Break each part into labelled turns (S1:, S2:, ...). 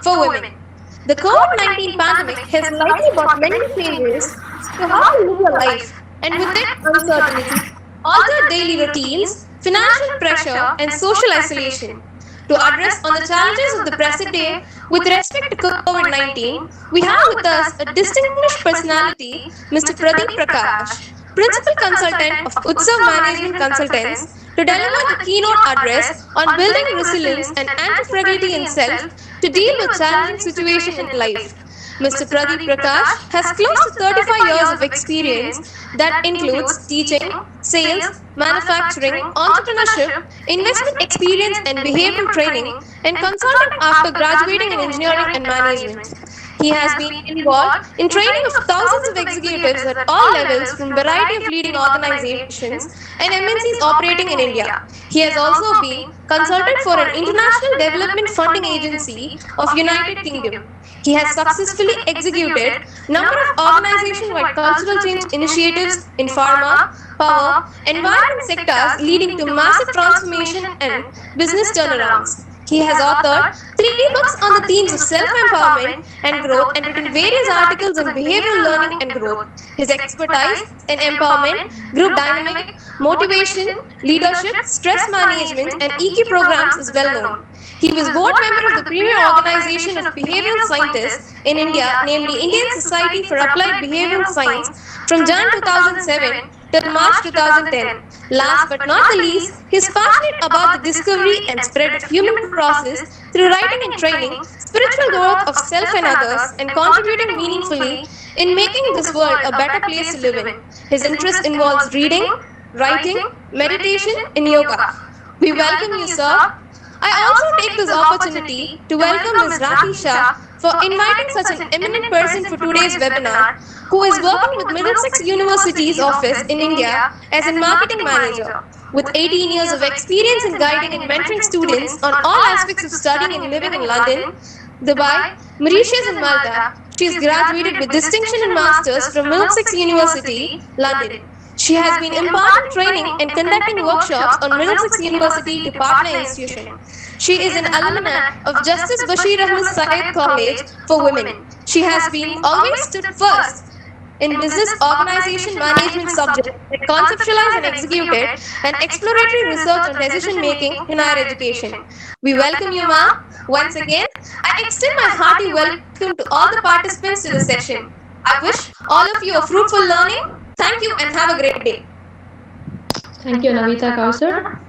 S1: for women. The COVID-19 pandemic has likely brought many changes to how we live our life, and with it, uncertainty, altered daily routines, financial pressure, and social isolation. To address on the challenges of the present day with respect to COVID-19, we have with us a distinguished personality, Mr. Pradeep Prakash, Principal Consultant of Utsav Management Consultants, to deliver the keynote address on building resilience and anti-fragility in self to deal with challenging situations in life. Mr. Pradeep Prakash has close to 35 years of experience that includes teaching, sales, manufacturing, entrepreneurship, investment experience and behavioral training, and consultant after graduating in engineering and management. He has been involved in training of thousands of executives at all levels from variety of leading organizations and MNCs operating in India. He has also been consultant for an international development funding agency of United Kingdom. He has successfully executed number of organization-wide cultural change initiatives in pharma, power, environment sectors leading to massive transformation and business turnarounds. He has authored 3 books on the themes of self-empowerment and growth and written various articles on behavioral learning and growth. His expertise in empowerment, group dynamic, motivation, leadership, stress management, and EQ programs is well known. He was board member of the premier organization of behavioral scientists in India, namely Indian Society for Applied Behavioral Science, from Jan 2007 till March 2010. Last but not the least, he is passionate about the discovery and spread of human process through writing and training, spiritual growth of self and others, and contributing meaningfully in making this world a better place to live in. His interest involves reading, writing, meditation, and yoga. We welcome you, sir. I also take this opportunity to welcome Ms. Rakhi Shah for inviting such an eminent person for today's webinar, who is working with Middlesex University's office in India as a marketing manager. With 18 years of experience in guiding and mentoring students on all aspects of studying and living in London, Dubai, Mauritius and Malta, she is graduated with distinction in Masters from Middlesex University, London. She has been imparting training and conducting workshops on Middlesex University to partner institution. She is an alumna of Justice Bashir Ahmed Syed College for Women. She has been always stood first in business organization management subjects that conceptualized and executed and exploratory research on decision making in higher education. We welcome you, ma'am. Once again, I extend my hearty welcome to all the participants to the session. I wish all of you a fruitful learning. Thank you and have a great day.
S2: Thank you, Navita Kausar.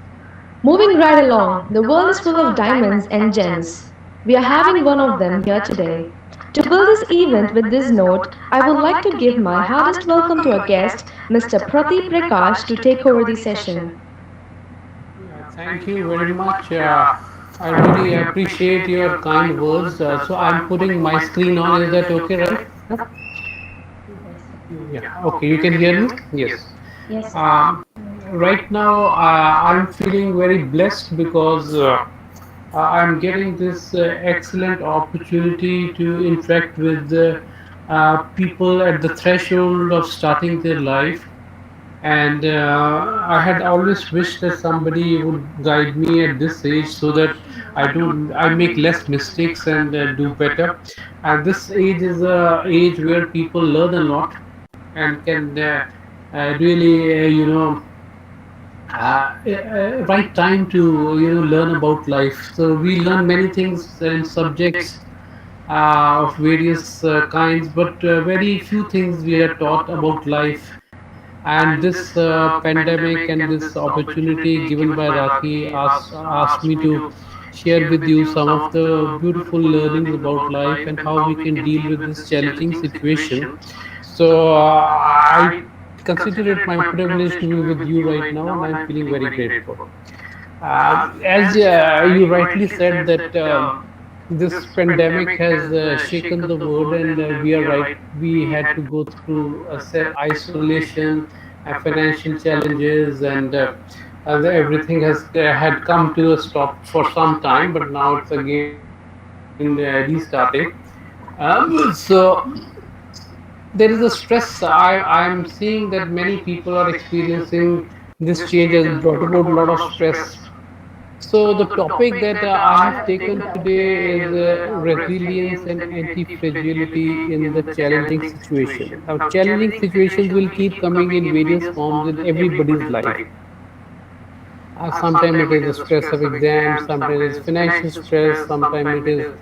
S2: Moving right along, the world is full of diamonds and gems. We are having one of them here today. To build this event with this note, I would like to give my hardest welcome to our guest, Mr. Pradeep Prakash, to take over the session.
S3: Thank you very much. I really appreciate your kind words. So I'm putting my screen on. Is that okay, right? Yeah. Okay. You can hear me? Yes.
S2: Yes.
S3: Right now, I'm feeling very blessed because I'm getting this excellent opportunity to interact with people at the threshold of starting their life. And I had always wished that somebody would guide me at this age so that I make less mistakes and do better. And this age is a age where people learn a lot and can really, right time to learn about life. So we learn many things in subjects of various kinds, but very few things we are taught about life. And this pandemic and this opportunity given by Raki asked me to share with you some of the beautiful learnings about life and how we can deal with this challenging situation. So I consider it my privilege to be with you right now, and I'm feeling very grateful. As you rightly said that this pandemic has shaken the world, and we are right. We had to go through isolation, financial challenges, and everything has had come to a stop for some time. But now it's again restarting. So there is a stress. I'm seeing that many people are experiencing this change has brought about a lot of stress So the topic that I have taken today is resilience and anti-fragility in the challenging situation. Now, challenging situations will keep coming in various forms in everybody's life. Sometimes it is the stress of exams, sometimes it is financial stress, sometimes it is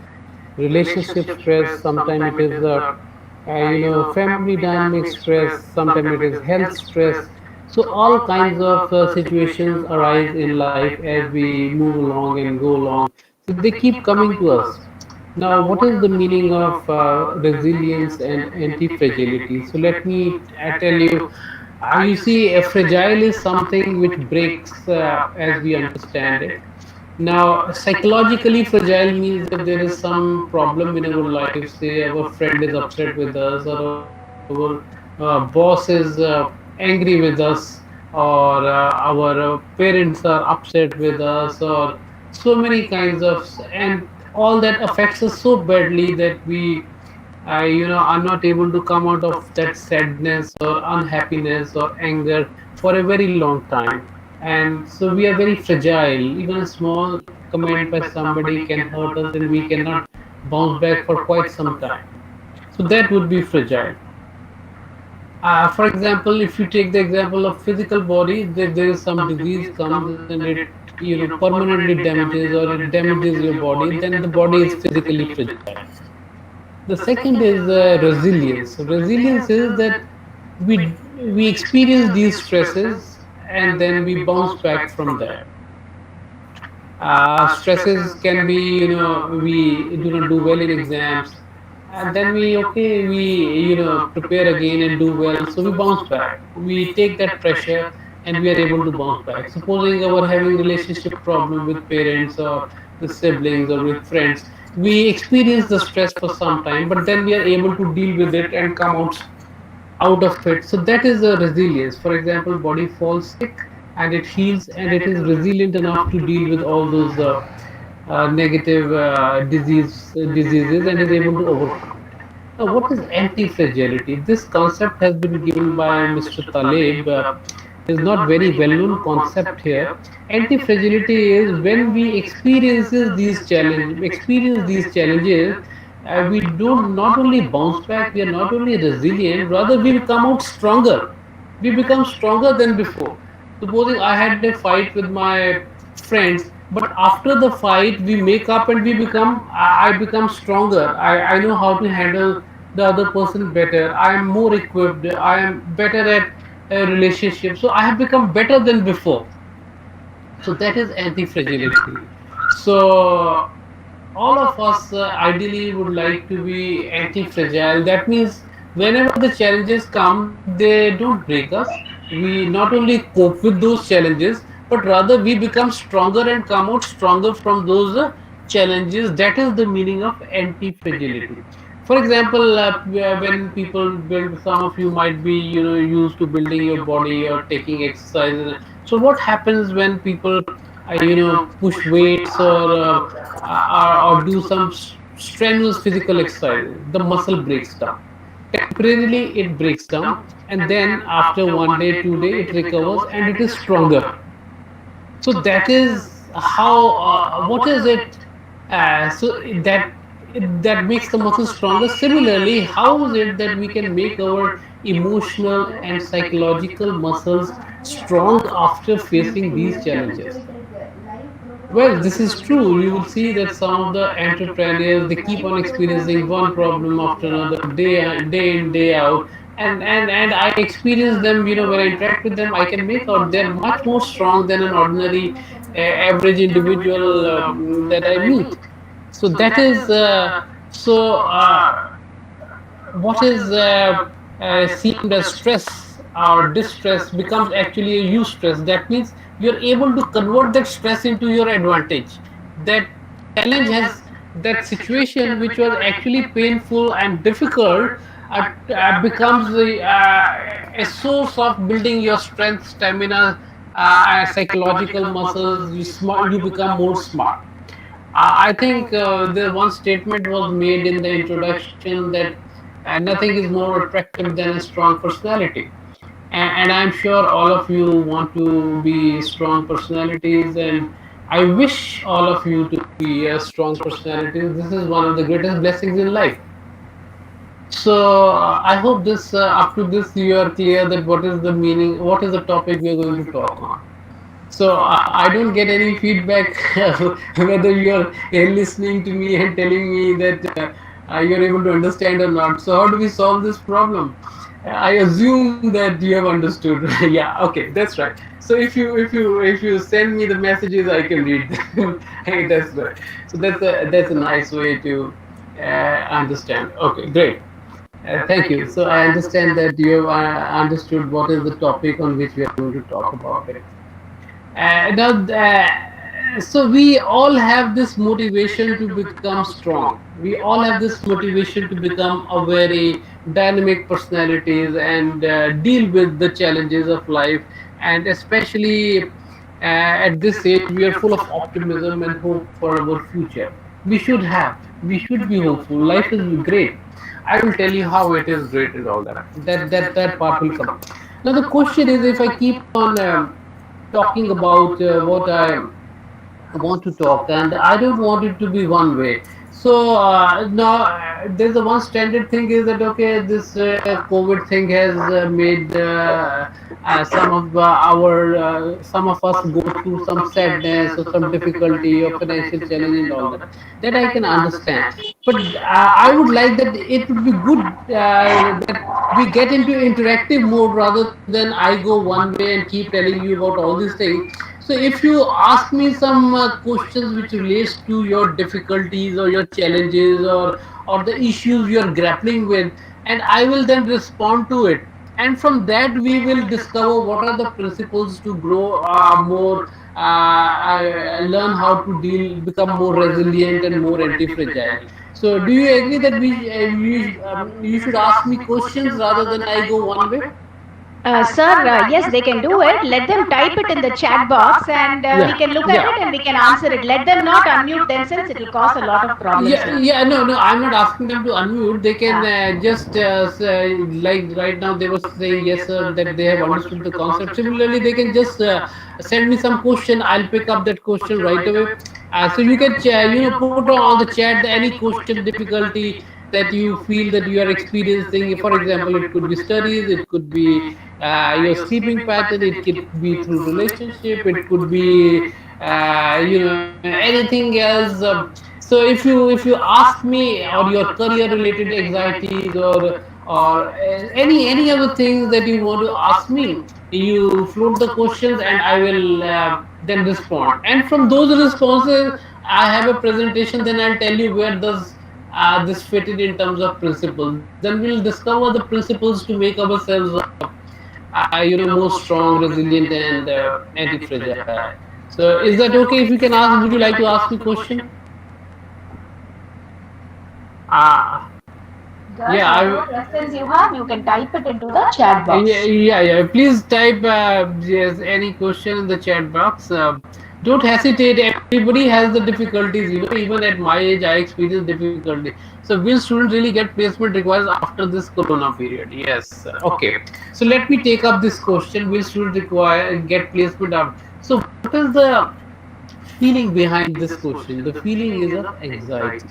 S3: relationship stress, sometimes it is family dynamic stress, sometimes it is health stress. So all kinds of situations arise in life as we move along and go along. So they keep coming to us. Now, what is the meaning of resilience and anti-fragility? So let me tell you. You see, fragile is something which breaks as we understand it. Now, psychologically fragile means that there is some problem in our life. Say, our friend is upset with us, or our boss is angry with us, or our parents are upset with us, or so many kinds of, and all that affects us so badly that we are not able to come out of that sadness or unhappiness or anger for a very long time. And so we are very fragile. Even a small comment by somebody can hurt us and we cannot bounce back for quite some time. So that would be fragile. For example, if you take the example of physical body, there is some disease comes and it permanently damages or it damages your body, then the body is physically fragile. The second is resilience. Resilience is that we experience these stresses and then we bounce back from that. Stresses can be, we do not do well in exams, and then we prepare again and do well. So we bounce back. We take that pressure and we are able to bounce back. Supposing our having relationship problem with parents or with siblings or with friends, we experience the stress for some time, but then we are able to deal with it and come out of it. So that is a resilience. For example, body falls sick and it heals and it is resilient enough to deal with all those negative diseases and is able to overcome it. Now, what is anti-fragility? This concept has been given by Mr. Taleb. Is not very well-known concept here. Anti-fragility is when we experience these challenges, we don't not only bounce back, we are not only resilient, rather we come out stronger. We become stronger than before. Supposing I had a fight with my friends, but after the fight we make up and I become stronger. I know how to handle the other person better. I am more equipped. I am better at a relationship. So I have become better than before. So that is anti-fragility. So all of us ideally would like to be anti-fragile. That means whenever the challenges come, they don't break us. We not only cope with those challenges, but rather we become stronger and come out stronger from those challenges. That is the meaning of anti-fragility. For example, when people build, some of you might be used to building your body or taking exercises. So what happens when people push weights or do some strenuous physical exercise? The muscle breaks down. Temporarily it breaks down, and then after 1 day 2 day it recovers and it is stronger. So that is how, what is it, so that that makes the muscle stronger. Similarly, how is it that we can make our emotional and psychological muscles strong after facing these challenges? Well, this is true. You will see that some of the entrepreneurs, they keep on experiencing one problem after another, day in day out, and I experience them. When I interact with them, I can make out they're much more strong than an ordinary average individual that I meet. So that is so. What is seemed as stress or distress becomes actually a eustress. That means you're able to convert that stress into your advantage. That challenge has, that situation which was actually painful and difficult becomes a source of building your strength, stamina, psychological muscles. You become more smart. I think the one statement was made in the introduction that nothing is more attractive than a strong personality. And I'm sure all of you want to be strong personalities, and I wish all of you to be strong personalities. This is one of the greatest blessings in life. So I hope this up to this you are clear that what is the meaning, what is the topic we are going to talk on. So I don't get any feedback whether you're listening to me and telling me that you're able to understand or not. So how do we solve this problem? I assume that you have understood. Yeah, okay, that's right. So if you send me the messages, I can read them. That's right. So that's a nice way to understand. Okay, great. Thank you. So I understand that you have understood what is the topic on which we are going to talk about it. So we all have this motivation to become strong. We all have this motivation to become a very dynamic personalities and deal with the challenges of life. And especially at this age, we are full of optimism and hope for our future. We should have. We should be hopeful. Life is great. I will tell you how it is great and all that. That part will come. Now the question is, if I keep on talking about what I want to talk, and I don't want it to be one way. So now there's the one standard thing is that okay, this COVID thing has made some of us go through some sadness or some difficulty or financial challenge and all that. That I can understand, but I would like that it would be good that we get into interactive mode rather than I go one way and keep telling you about all these things. So if you ask me some questions which relates to your difficulties or your challenges or the issues you are grappling with, and I will then respond to it. And from that we will discover what are the principles to grow more, learn how to deal, become more resilient and more anti-fragile. So do you agree that you should ask me questions rather than I go one way?
S4: Sir, yes, they can do it. Let them type it in the chat box and we can look at it and we can answer it. Let them not unmute themselves, it will cause a lot of problems,
S3: Yeah,
S4: sir.
S3: yeah, no, no, I'm not asking them to unmute. They can
S4: Yeah.
S3: just say, like right now they were saying yes, sir, that they have understood the concept. Similarly, they can just send me some question. I'll pick up that question right away. So you can, put on the chat any question, difficulty that you feel that you are experiencing. For example, it could be studies, it could be your sleeping pattern, it could be through relationship, it could be anything else. So if you ask me or your career related anxieties or any other things that you want to ask me, you float the questions and I will then respond. And from those responses, I have a presentation. Then I'll tell you where does this fit in terms of principles. Then we'll discover the principles to make ourselves more strong, resilient, and anti-fragile. So is that okay? If you can ask, would you like to ask me question? uh,
S4: Guys,
S3: yeah
S4: whatever
S3: I,
S4: questions you have, you can type it into the chat
S3: yeah,
S4: box.
S3: yeah. Please type yes, any question in the chat box. Don't hesitate. Everybody has the difficulties. Even at my age, I experienced difficulty. So, will student really get placement requires after this Corona period? Yes. Okay. So, let me take up this question. Will student require get placement after? So, what is the feeling behind this question? The feeling is of anxiety.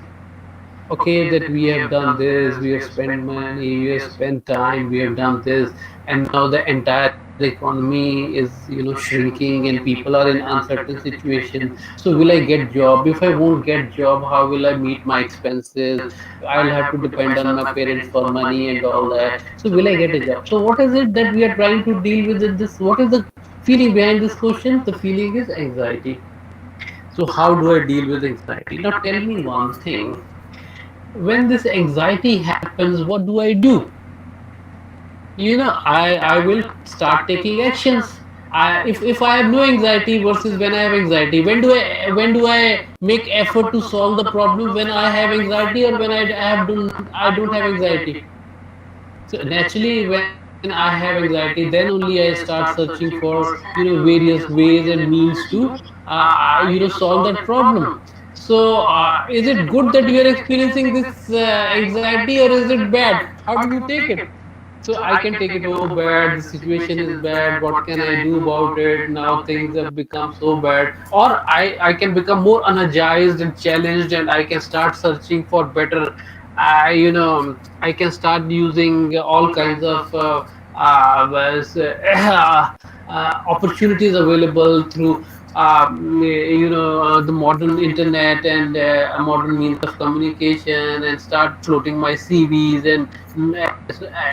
S3: Okay, that we have done this, we have spent money, we have spent time, we have done this, and now the entire economy is shrinking and people are in uncertain situation. So will I get job? If I won't get job, how will I meet my expenses? I'll have to depend on my parents for money and all that. So will I get a job? So what is it that we are trying to deal with in this? What is the feeling behind this question? The feeling is anxiety. So how do I deal with anxiety? Now tell me one thing. When this anxiety happens, what do I do? I will start taking actions. If I have no anxiety versus when I have anxiety, when do I make effort to solve the problem? When I have anxiety or when I don't have anxiety? So naturally, when I have anxiety, then only I start searching for various ways and means to solve that problem. So is it good that you are experiencing this anxiety, or is it bad? How do you take it? So I can take it, oh bad, the situation is bad, what can I do about it, now things have become so bad. Or I can become more energized and challenged, and I can start searching for better, I can start using all kinds of opportunities available through the modern internet and a modern means of communication, and start floating my CVs, and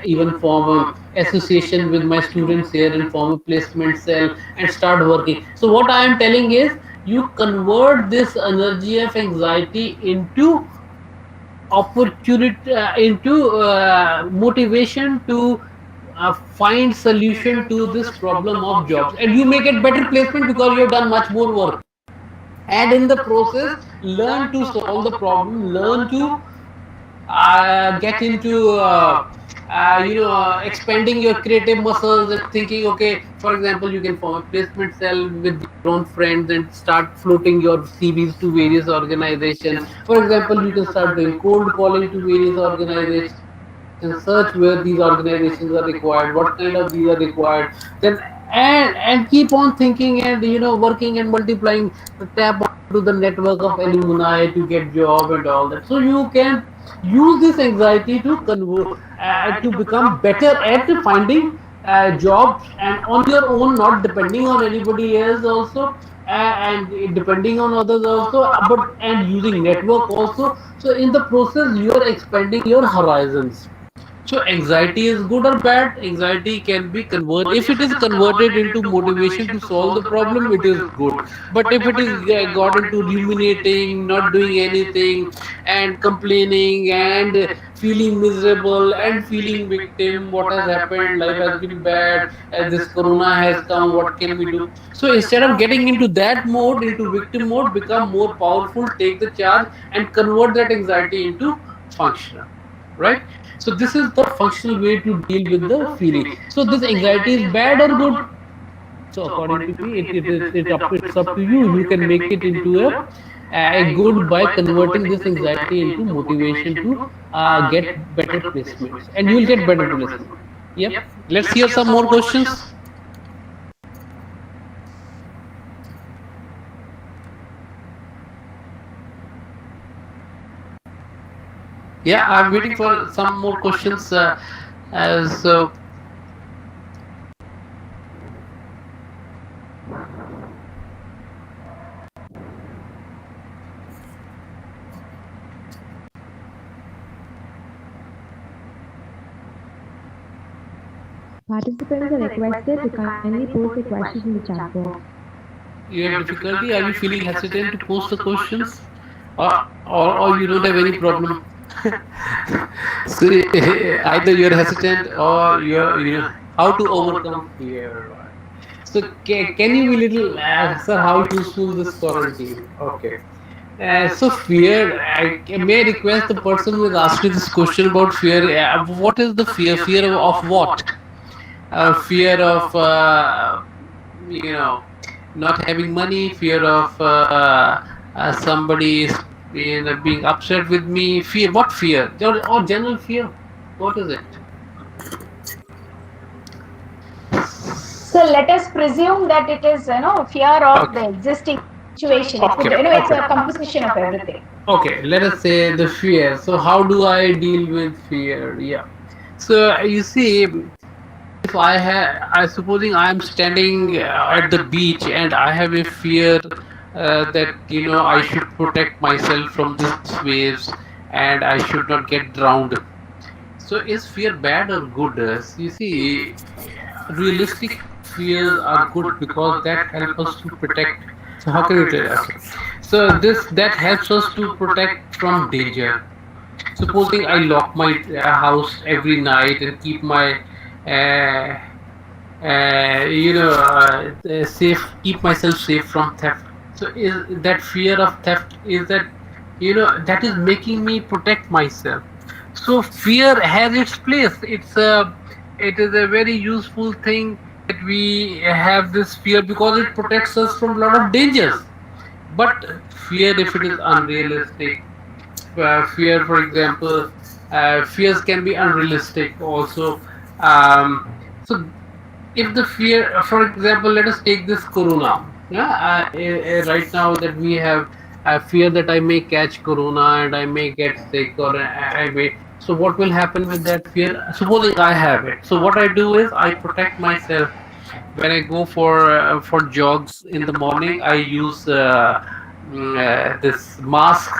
S3: even form a association with my students here and form a placement cell and start working. So what I am telling is, you convert this energy of anxiety into opportunity, into motivation to find solution to this problem of jobs, and you may get better placement because you have done much more work, and in the process learn to solve the problem, learn to get into expanding your creative muscles and thinking, okay, for example, you can form a placement cell with your own friends and start floating your CVs to various organizations. For example, you can start doing cold calling to various organizations, search where these organizations are required, what kind of these are required, then and keep on thinking, and working and multiplying, tap onto the network of alumni to get job and all that. So you can use this anxiety to convert, to become better at finding jobs, and on your own, not depending on anybody else also, and depending on others also, but and using network also. So in the process you are expanding your horizons. So anxiety is good or bad? Anxiety can be converted. If it is converted into motivation to solve the problem, it is good. But if it is got into ruminating, not doing anything, and complaining, and feeling miserable, and feeling victim, what has happened? Life has been bad. This corona has come. What can we do? So instead of getting into that mode, into victim mode, become more powerful, take the charge, and convert that anxiety into functional. Right? So this is the functional way to deal with the feeling. So this anxiety is bad or good? So according to me, it's up to you. You can make it into a good by converting this anxiety into motivation to get better placements, and you will get better placement. Yep. Let's hear some more questions. Yeah, I'm waiting for some more questions. So
S2: Participants are requested to kindly post their questions in the chat box.
S3: you have difficulty? Are you feeling hesitant to post the questions, or you don't have any problem? So either you're hesitant, or how to overcome fear. So can you be little, sir? How useful this quarantine? Okay. So fear. May I request the person who has asked me this question about fear? What is the fear? Fear of what? Fear of not having money. Fear of somebody being upset with me. Fear. What fear? Or general fear? What is it?
S4: So let us presume that it is, fear of the existing situation. It could, it's a composition of everything.
S3: Okay, let us say the fear. So how do I deal with fear? Yeah. So you see, if I supposing I am standing at the beach and I have a fear that I should protect myself from these waves and I should not get drowned. So is fear bad or good? You see, realistic fears are good because that help us to protect. So how can you tell? Okay. So this that helps us to protect from danger. Supposing I lock my house every night and keep my uh, safe, keep myself safe from theft. So is that fear of theft, is that that is making me protect myself. So fear has its place. It is a very useful thing that we have this fear because it protects us from a lot of dangers. But fear, if it is unrealistic, fear, for example, fears can be unrealistic also. Um, so if the fear, for example, let us take this corona. Yeah, right now that we have fear that I may catch corona and I may get sick, or I may. So what will happen with that fear? Supposing I have it, so what I do is I protect myself. When I go for jogs in the morning, I use this mask.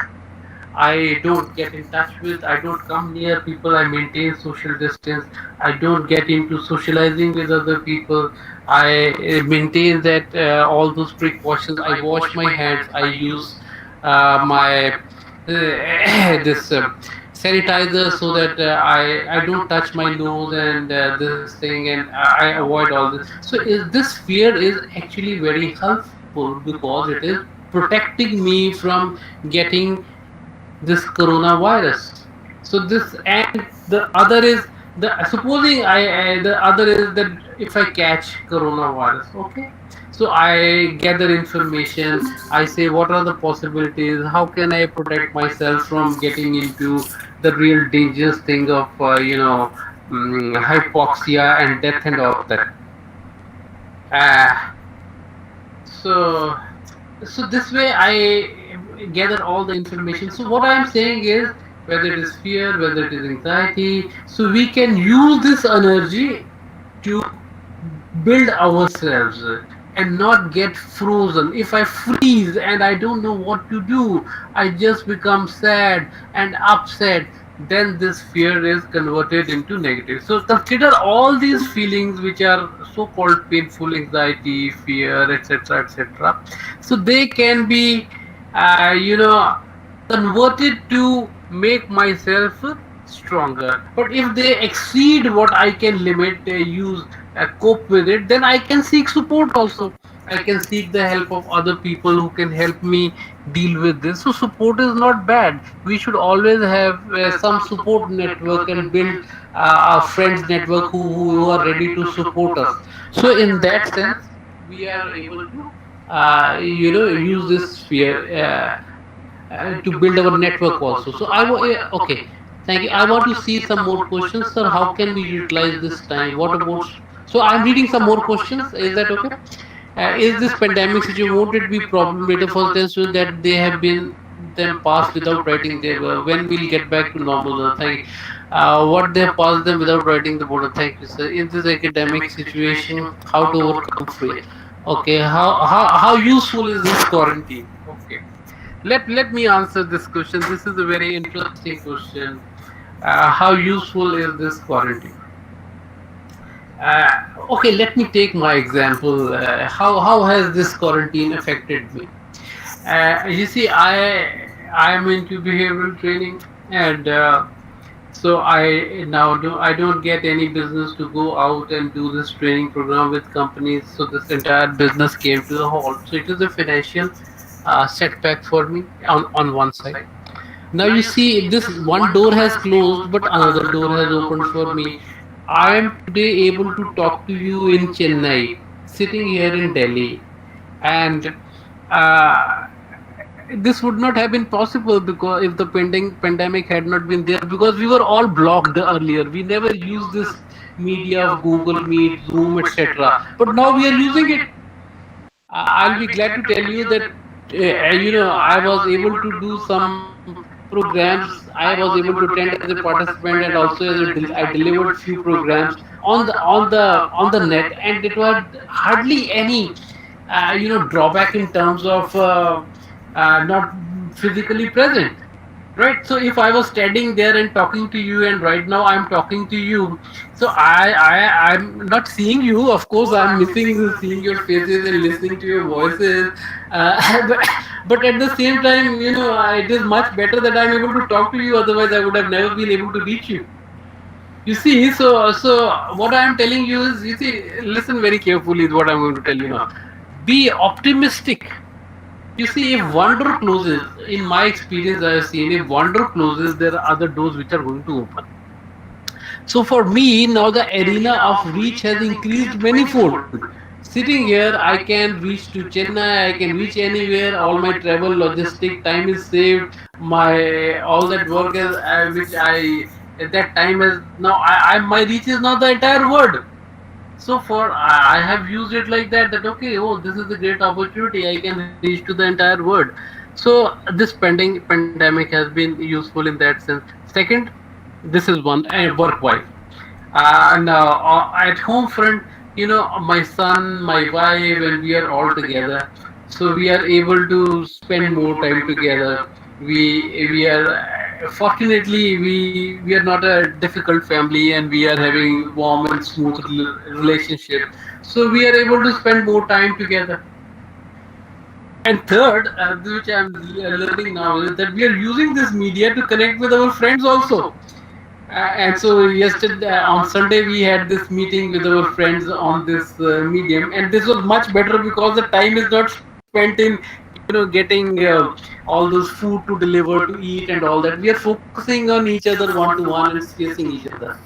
S3: I don't get in touch with, I don't come near people, I maintain social distance, I don't get into socializing with other people, I maintain that all those precautions, I wash my hands, I use my this sanitizer so that I don't touch my nose and this thing, and I avoid all this. So this fear is actually very helpful because it is protecting me from getting this coronavirus. So this, and the other is the supposing the other is that if I catch coronavirus, okay, so I gather information, I say what are the possibilities, how can I protect myself from getting into the real dangerous thing of hypoxia and death and all that. uh, so so this way I gather all the information. So what I am saying is, whether it is fear, whether it is anxiety, so we can use this energy to build ourselves and not get frozen. If I freeze and I don't know what to do, I just become sad and upset, then this fear is converted into negative. So consider all these feelings which are so called painful, anxiety, fear, etc., etc. So they can be converted to make myself stronger. But if they exceed what I can limit, use, cope with it, then I can seek support also. I can seek the help of other people who can help me deal with this. So support is not bad. We should always have some support network and build a friends network who are ready to support us. So in that sense, we are able to use this sphere to build our network also. So okay, thank you. I want to see some more questions, sir. How can we utilize this time? What about? So I'm reading some more questions. Is that okay? Is this pandemic situation, won't it be problematic for them so that they have been them passed without writing their when we'll get back to normal? Thank you. What they have passed them without writing the border. Thank you, sir. In this academic situation, how to overcome fear? Okay, how useful is this quarantine? Okay, let me answer this question. This is a very interesting question. How useful is this quarantine? Okay, let me take my example. How has this quarantine affected me? You see, I am into behavioral training, and so I don't get any business to go out and do this training program with companies. So this entire business came to the halt. So it is a financial setback for me on one side. Now you see, this one door has closed, but another door has opened for me. I am today able to talk to you in Chennai, sitting here in Delhi, and uh, this would not have been possible because if the pending pandemic had not been there, because we were all blocked earlier. We never used this media of Google Meet, Zoom, etc. But now we are using it. I'll be glad to tell you that I was able to do some programs. I was able to attend as a participant, and also as I delivered few programs on the net, and it was hardly any drawback in terms of not physically present. Right. So if I was standing there and talking to you, and right now I'm talking to you, so I'm not seeing you. Of course, I'm missing seeing your faces and listening to your voices. But at the same time, it is much better that I'm able to talk to you. Otherwise, I would have never been able to reach you. You see, so what I'm telling you is, you see, listen very carefully. Is what I'm going to tell you now. Be optimistic. You see, if one door closes, in my experience, I have seen if one door closes, there are other doors which are going to open. So for me, now the arena of reach has increased manifold. Sitting here, I can reach to Chennai, I can reach anywhere, all my travel logistic time is saved, my all that work is, which I At that time is now my reach is now the entire world. So for I have used it like that, that okay, oh, this is a great opportunity, I can reach to the entire world. So this pandemic has been useful in that sense. Second, this is one, work wise. And at home front, my son, my wife, and we are all together, so we are able to spend more time together. We are fortunately, we are not a difficult family, and we are having warm and smooth relationship, so we are able to spend more time together. And third, which I'm learning now, is that we are using this media to connect with our friends also. And so yesterday, on Sunday, we had this meeting with our friends on this medium, and this was much better because the time is not spent in, getting all those food to deliver to eat and all that. We are focusing on each other one to one and facing each other.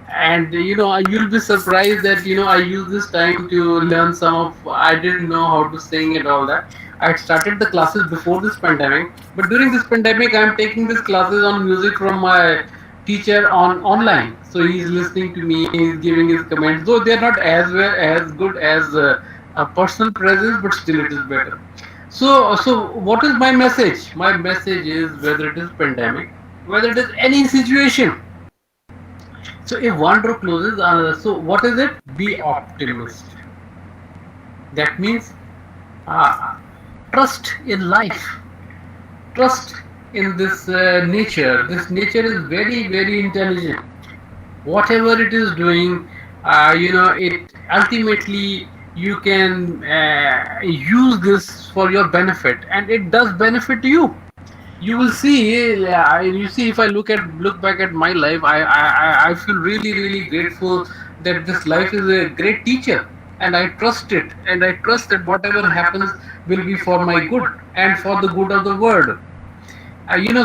S3: And you'll be surprised that I use this time to learn some of, I didn't know how to sing and all that. I had started the classes before this pandemic, but during this pandemic I'm taking these classes on music from my teacher on online. So he's listening to me, he's giving his comments, though they're not as well as good as a personal presence, but still it is better. So what is my message? My message is, whether it is pandemic, whether it is any situation, so if one door closes, so what is it? Be optimist. That means uh, trust in life, trust in this nature. This nature is very, very intelligent. Whatever it is doing, it ultimately you can use this for your benefit, and it does benefit you. You will see, you see, if I look back at my life, I feel really, really grateful that this life is a great teacher, and I trust it, and I trust that whatever happens will be for my good and for the good of the world.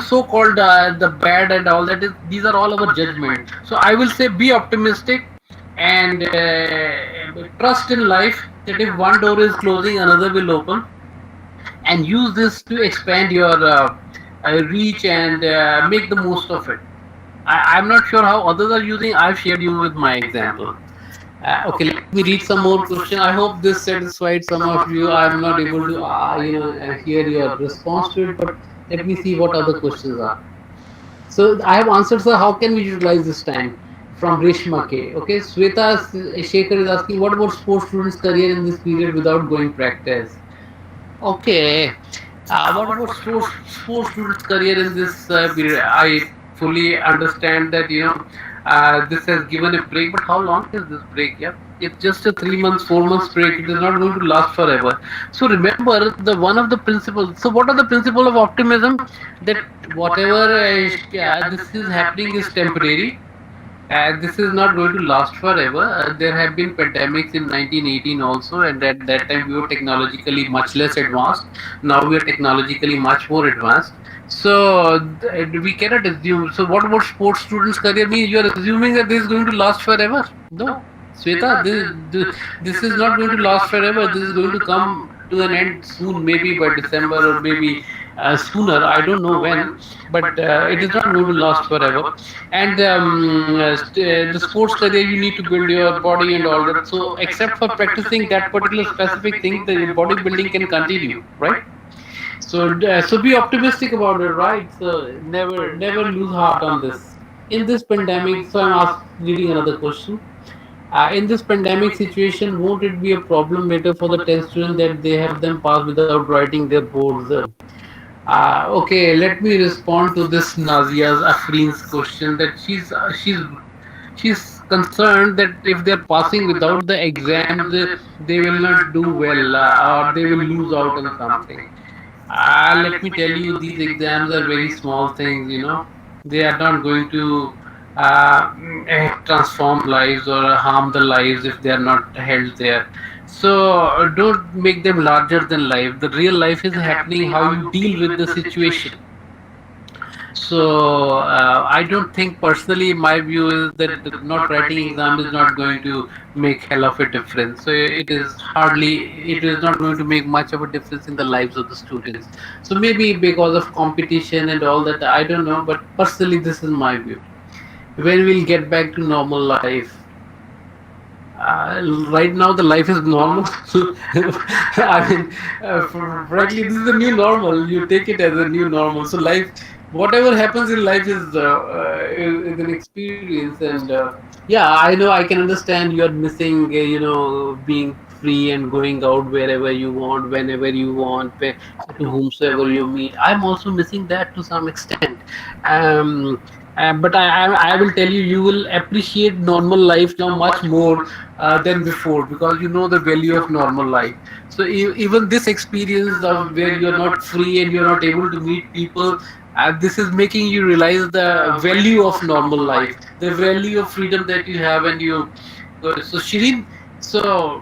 S3: So called the bad and all that is, these are all our judgment. So I will say, be optimistic and trust in life, that if one door is closing, another will open, and use this to expand your reach and make the most of it. I'm not sure how others are using. I've shared you with my example. Okay, let me read some more question. I hope this satisfied some of you. I'm not able to, hear your response to it, but let me see what other questions are. So I have answered, sir. How can we utilize this time? From Reshma K. Okay, Sweta Shekhar is asking, what about sports students' career in this period without going practice? Okay. What about sports students' career in this period? I fully understand that this has given a break, but how long is this break? Yeah, it's just a 3 months, 4 months break. It is not going to last forever. So remember, the one of the principles. So what are the principle of optimism? That whatever this is happening is temporary, this is not going to last forever. There have been pandemics in 1918 also, and at that time we were technologically much less advanced. Now we are technologically much more advanced. So we cannot assume. So what about sports students' career? Means you are assuming that this is going to last forever? No, Sweta, this is not going to last forever. This is going to come to an end soon, maybe by December or maybe sooner. I don't know when, but it is not going to last forever. And the sports career, you need to build your body and all that. So except for practicing that particular specific thing, the bodybuilding can continue, right? So be optimistic about it, right? So never lose heart on this. In this pandemic, so reading another question. In this pandemic situation, won't it be a problem later for the test students that they have them pass without writing their boards? Okay, let me respond to this Nazia's Afreen's question, that she's concerned that if they're passing without the exams, they will not do well, or they will lose out on something. Let me tell you, these exams are very small things, they are not going to transform lives or harm the lives if they are not held there. So don't make them larger than life. The real life is happening how you deal with the situation. So I don't think, personally, my view is that not writing exam is not going to make hell of a difference. So it is not going to make much of a difference in the lives of the students. So maybe because of competition and all that, I don't know, but personally this is my view. when we'll get back to normal life. Right now the life is normal. I mean, frankly, this is the new normal. You take it as a new normal. So life, whatever happens in life is an experience. And yeah, I know, I can understand you're missing, being free and going out wherever you want, whenever you want, to whomsoever you meet. I'm also missing that to some extent. um, but I will tell you, you will appreciate normal life now much more than before, because you know the value of normal life. So even this experience of where you're not free and you're not able to meet people, this is making you realize the value of normal life, the value of freedom that you have. And you so Shireen, so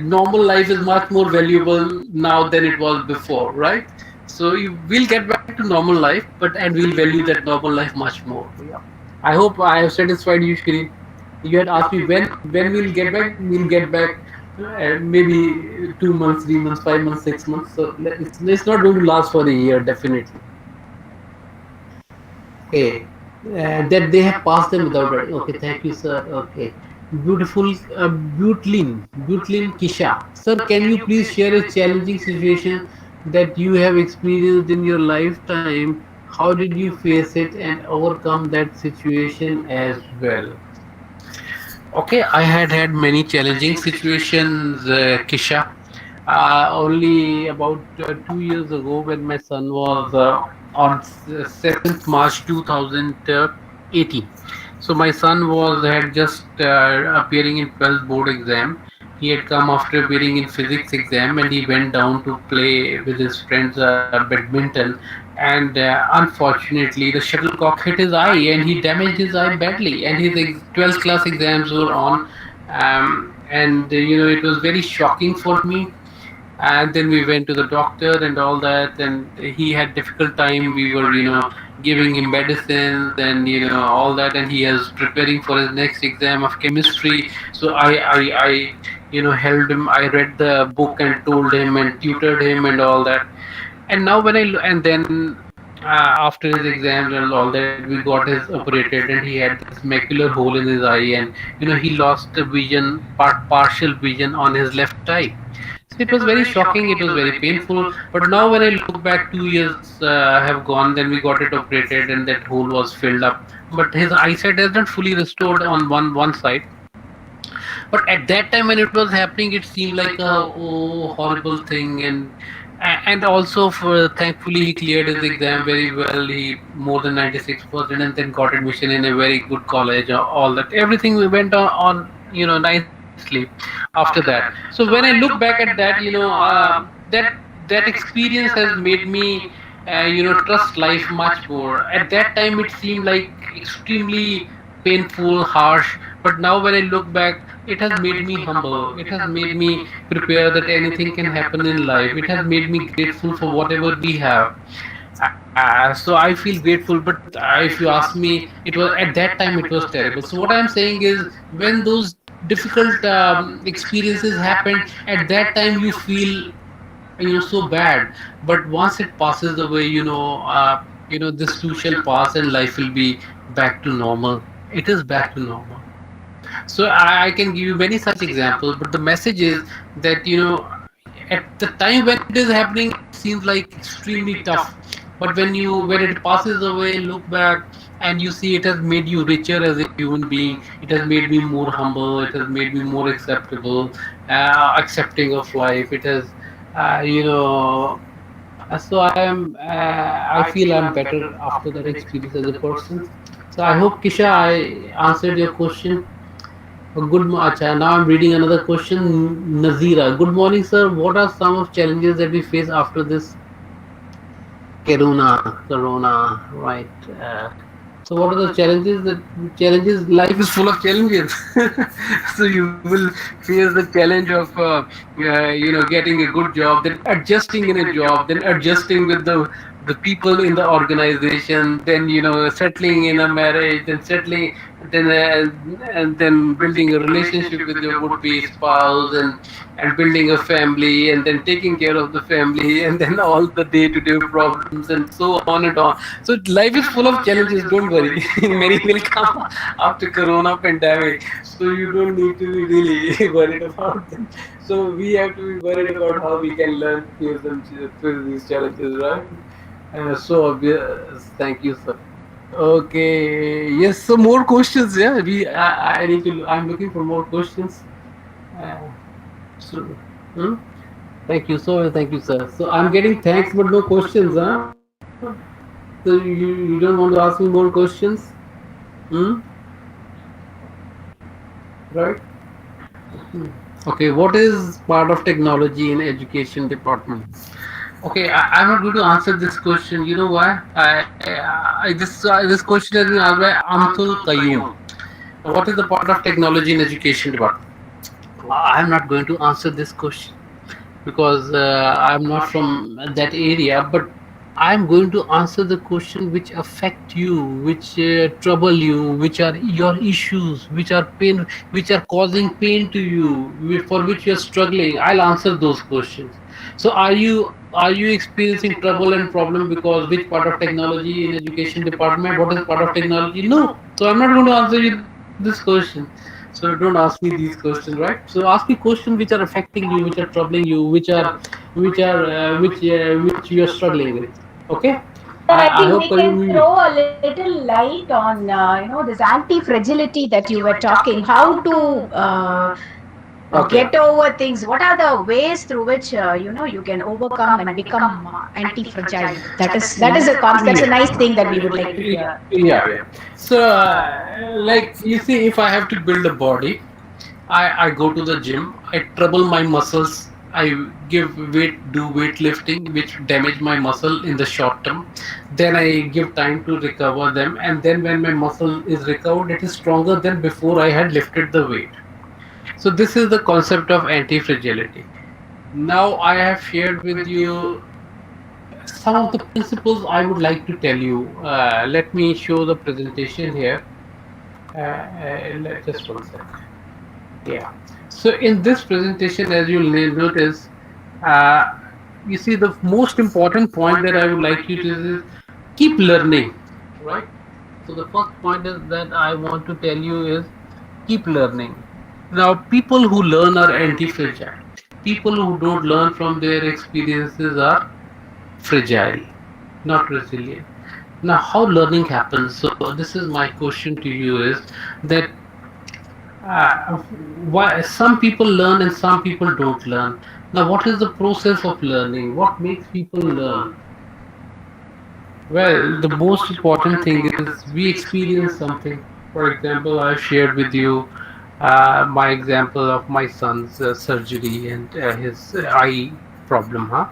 S3: normal life is much more valuable now than it was before, right? So you will get back to normal life, but and we'll value that normal life much more. Yeah. I hope I have satisfied you, Shireen. You had asked me when we'll get back. We'll get back maybe 2 months, 3 months, 5 months, 6 months. So it's not going to last for a year, definitely. Okay, that they have passed them without writing. Okay, thank you, sir. Okay, beautiful, Butlin Kisha. Sir, can you please share a challenging situation that you have experienced in your lifetime? How did you face it and overcome that situation as well? Okay, I had many challenging situations, Kisha. Only about 2 years ago, when my son was on 7th March 2018. So my son was had just appearing in 12th board exam. He had come after appearing in physics exam, and he went down to play with his friends badminton. And unfortunately, the shuttlecock hit his eye, and he damaged his eye badly. And his 12th class exams were on, and it was very shocking for me. And then we went to the doctor and all that, and he had difficult time. We were giving him medicines and all that, and he is preparing for his next exam of chemistry. So I held him. I read the book and told him and tutored him and all that. And now when and then after his exams and all that, we got his operated, and he had this macular hole in his eye. And he lost the vision, partial vision on his left eye. So it was very shocking, it was very painful. But now when I look back, 2 years have gone, then we got it operated, and that hole was filled up. But his eyesight has not fully restored on one side. But at that time when it was happening, it seemed like a horrible thing. And also, for thankfully, he cleared his exam very well. He more than 96%, and then got admission in a very good college. All that, everything we went on nicely after that. So when I look back at that, that experience has made me trust life much more. At that time, it seemed like extremely painful, harsh. But now when I look back, it has made me humble. It has made me prepare that anything can happen in life. It has made me grateful for whatever we have. So I feel grateful. But if you ask me, it was at that time it was terrible. So what I'm saying is, when those difficult experiences happened, at that time you feel so bad. But once it passes away, this too shall pass, and life will be back to normal. It is back to normal. So I can give you many such examples, but the message is that at the time when it is happening, it seems like extremely tough. But when it passes away, look back and you see it has made you richer as a human being. It has made me more humble. It has made me more acceptable, accepting of life. It has, you know. So I feel I'm better after that experience as a person. So I hope, Kisha, I answered your question. Acha, now I'm reading another question. Nazira, good morning, sir. What are some of challenges that we face after this Corona, right? So what are the challenges? Challenges. Life is full of challenges. So you will face the challenge of getting a good job, then adjusting in a job, then adjusting with the people in the organization, then settling in a marriage, then settling, then and then building a relationship with your would-be spouse, and building a family, and then taking care of the family, and then all the day-to-day problems, and so on and on. So life is full of challenges, don't worry. Many will come after corona pandemic, so you don't need to be really worried about them. So we have to be worried about how we can learn to face them through these challenges, right? So obvious. Thank you, sir. Okay. Yes. So more questions. Yeah. I need to. I'm looking for more questions. Uh, so. Hmm? Thank you so much. Thank you, sir. So I'm getting thanks, but no questions, huh? So you don't want to ask me more questions? Hmm? Right? Hmm. Okay. What is part of technology in education department? Okay, I'm not going to answer this question. You know why? This question has been asked by Amtul Qayyum. What is the part of technology in education department? I'm not going to answer this question because I'm not from that area, but I'm going to answer the question which affect you, which trouble you, which are your issues, which are causing pain to you, for which you're struggling. I'll answer those questions. So are you experiencing trouble and problem because which part of technology in education department? What is part of technology? No. So I'm not going to answer you this question. So don't ask me these questions, right? So ask me questions which are affecting you, which are troubling you, which you are struggling with. Okay.
S4: Sir, I
S3: I
S4: think
S3: hope
S4: we can
S3: you.
S4: throw a little light on this anti-fragility that you were talking. How to
S3: Okay.
S4: get over things. What are the ways through which you can overcome and become anti-fragile? That is a that's a nice thing that we would like to hear.
S3: Yeah, yeah. So, like you see, if I have to build a body, I go to the gym, I trouble my muscles, I do weightlifting, which damage my muscle in the short term. Then I give time to recover them, and then when my muscle is recovered, it is stronger than before I had lifted the weight. So this is the concept of anti-fragility. Now I have shared with you some of the principles I would like to tell you. Let me show the presentation here. Just one sec. Yeah. So in this presentation, as you'll notice, uh, you see the most important point that I would like you to is keep learning, right? So the first point is that I want to tell you is keep learning. Now, people who learn are anti-fragile. People who don't learn from their experiences are fragile, not resilient. Now, how learning happens? So this is my question to you is that why some people learn and some people don't learn. Now, what is the process of learning? What makes people learn? Well, the most important thing is we experience something. For example, I've shared with you my example of my son's surgery and his eye problem, huh?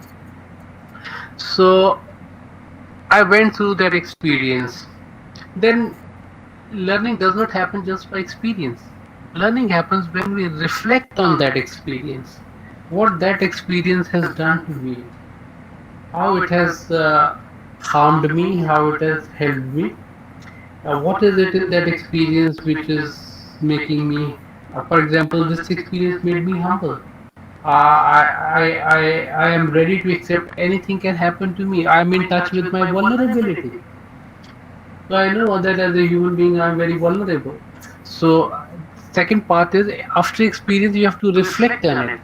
S3: So I went through that experience. Then learning does not happen just by experience. Learning happens when we reflect on that experience, what that experience has done to me, how it has harmed me, how it has helped me. What is it in that experience which is making me, for example, this experience made me humble. I am ready to accept anything can happen to me. I am in touch with my vulnerability. So I know that as a human being, I am very vulnerable. So second part is after experience, you have to reflect on it,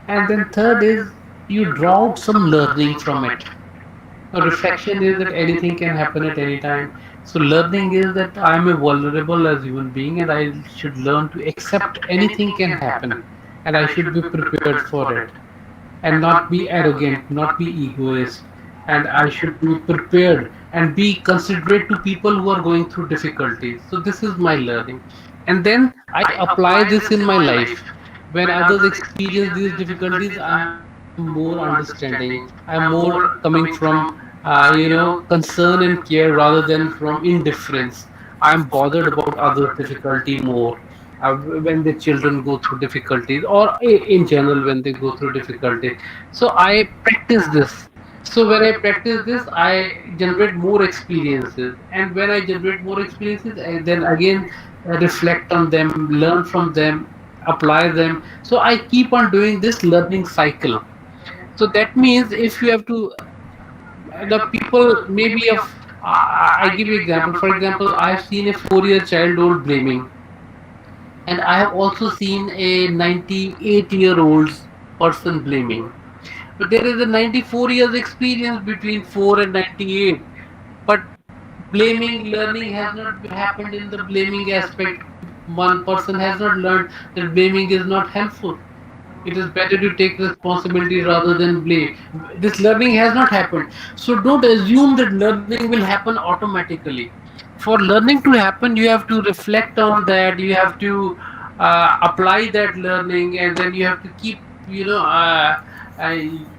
S3: and then third is you draw out some learning from it. A reflection is that anything can happen at any time. So learning is that I am a vulnerable as human being, and I should learn to accept anything can happen, and I should be prepared for it and not be arrogant, not be egoist. And I should be prepared and be considerate to people who are going through difficulties. So this is my learning. And then I apply this in my life. When others experience these difficulties, I'm more understanding. I'm more coming from, concern and care rather than from indifference. I'm bothered about others' difficulty more when the children go through difficulties or in general when they go through difficulties. So I practice this. So when I practice this, I generate more experiences, and when I generate more experiences, I then again reflect on them, learn from them, apply them. So I keep on doing this learning cycle. So that means if you have to, the people maybe of, I give you example. For example, I have seen a 4 year child old blaming, and I have also seen a 98-year-old person blaming. But there is a 94 years experience between 4 and 98. But blaming learning has not happened in the blaming aspect. One person has not learned that blaming is not helpful. It is better to take responsibility rather than blame. This learning has not happened. So don't assume that learning will happen automatically. For learning to happen, you have to reflect on that. You have to apply that learning, and then you have to keep, uh,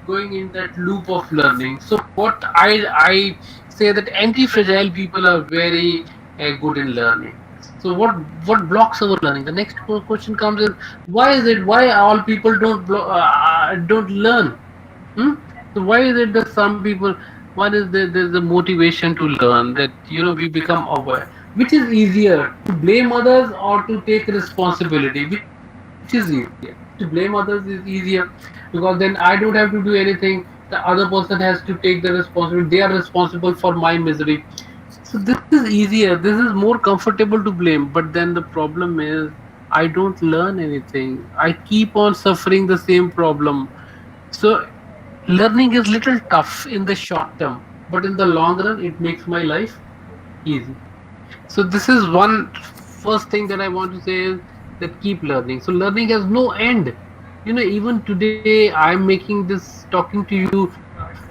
S3: going in that loop of learning. So what I say that anti-fragile people are very good in learning. So what blocks our learning? The next question comes in: why is it? Why all people don't learn? Hmm? So why is it that some people? What is there's a motivation to learn, that we become aware. Which is easier, to blame others or to take responsibility? Which is easier? To blame others is easier, because then I don't have to do anything. The other person has to take the responsibility. They are responsible for my misery. So this is easier. This is more comfortable to blame. But then the problem is I don't learn anything. I keep on suffering the same problem. So learning is little tough in the short term, but in the long run, it makes my life easy. So this is one first thing that I want to say is that keep learning. So learning has no end. Even today I'm making this, talking to you.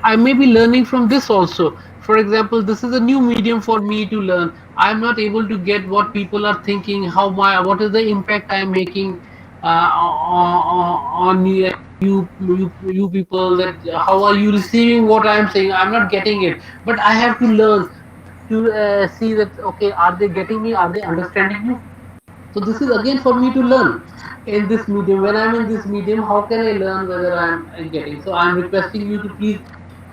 S3: I may be learning from this also. For example, this is a new medium for me to learn. I'm not able to get what people are thinking, what is the impact I'm making on you people, that how are you receiving what I'm saying. I'm not getting it, but I have to learn to see that, okay, are they getting me, are they understanding me? So this is again for me to learn in this medium. When I'm in this medium, how can I learn whether I'm getting? So I'm requesting you to please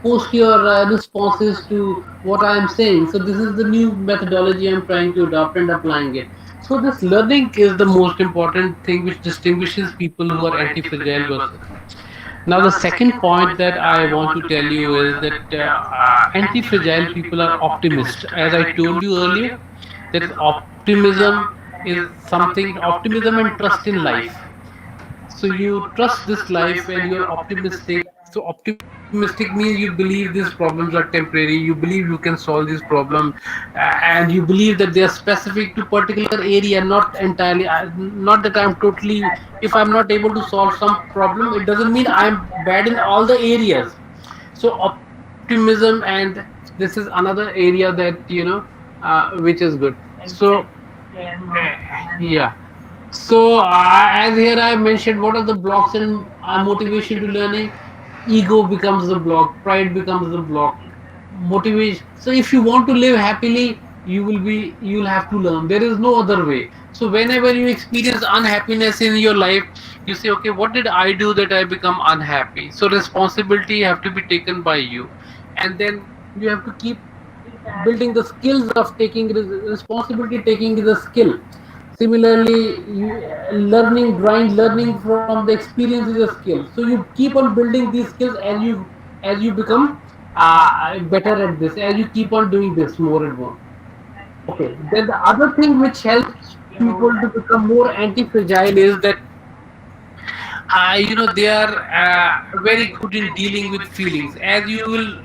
S3: post your responses to what I am saying. So this is the new methodology I'm trying to adopt and applying it. So this learning is the most important thing which distinguishes people who are anti-fragile versus. Now, the second point that I want to tell you is that anti-fragile people are optimists. As I told you earlier, that optimism is something, optimism and trust in life. So you trust this life and you're optimistic. So optimistic means you believe these problems are temporary. You believe you can solve these problems, and you believe that they are specific to particular area, not entirely. Not that I'm totally. If I'm not able to solve some problem, it doesn't mean I'm bad in all the areas. So optimism, and this is another area that which is good. So yeah. So, as here I mentioned, what are the blocks in motivation to learning? Ego becomes the block, pride becomes the block, motivation. So, if you want to live happily, you'll have to learn. There is no other way. So, whenever you experience unhappiness in your life, you say, okay, what did I do that I become unhappy? So, responsibility have to be taken by you, and then you have to keep building the skills of taking responsibility. Taking is a skill. Similarly, learning grind, learning from the experience is a skill. So you keep on building these skills as you become better at this, as you keep on doing this more and more. Okay, then the other thing which helps people to become more anti-fragile is that they are very good in dealing with feelings. As you will